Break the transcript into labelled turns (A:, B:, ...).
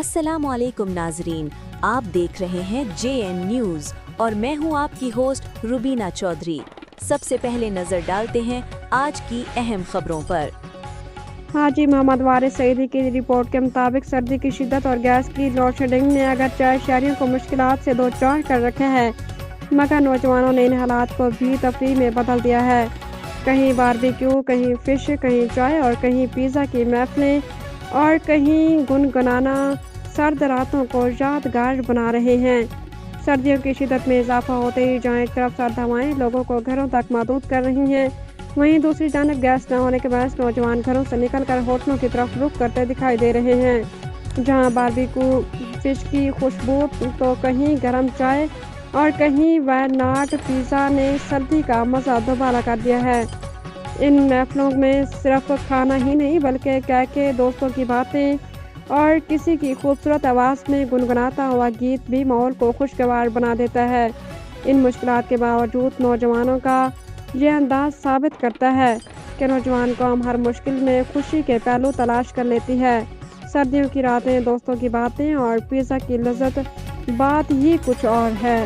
A: अस्सलाम वालेकुम नाजरीन, आप देख रहे हैं JN न्यूज़ और मैं हूं आपकी होस्ट रुबीना चौधरी। सबसे पहले नजर डालते हैं आज की अहम खबरों पर।
B: हाजी मोहम्मद वारिस सईदी की रिपोर्ट के मुताबिक सर्दी की शिद्दत और गैस की लोड शेडिंग ने अगरचे शहरियों को मुश्किलात से दो चार कर रखे हैं, मगर नौजवानों ने इन हालात को भी तफरीह में बदल दिया है। कहीं बारबेक्यू, कहीं फिश, कहीं चाय और कहीं पिज़्ज़ा की महफिलें और कहीं गुनगुनाना सर्द रातों को यादगार बना रहे हैं। सर्दियों की शिद्दत में इजाफा होते ही जहाँ एक तरफ सर्द हवाएं लोगों को घरों तक महदूद कर रही हैं, वहीं दूसरी जानब गैस न होने के बायस नौजवान घरों से निकलकर होटलों की तरफ रुख करते दिखाई दे रहे हैं, जहां बारबेक्यू फिश की खुशबू तो कहीं गर्म चाय और कहीं वायनाड पिज़्ज़ा ने सर्दी का मज़ा दोबारा कर दिया है। इन महफिलों में सिर्फ खाना ही नहीं बल्कि कहके दोस्तों की बातें और किसी की खूबसूरत आवाज़ में गुनगुनाता हुआ गीत भी माहौल को खुशगवार बना देता है। इन मुश्किलात के बावजूद नौजवानों का ये अंदाज साबित करता है कि नौजवान कौम हर मुश्किल में खुशी के पहलू तलाश कर लेती है। सर्दियों की रातें, दोस्तों की बातें और पिज़्ज़ा की लज़्ज़त बात ही कुछ और है।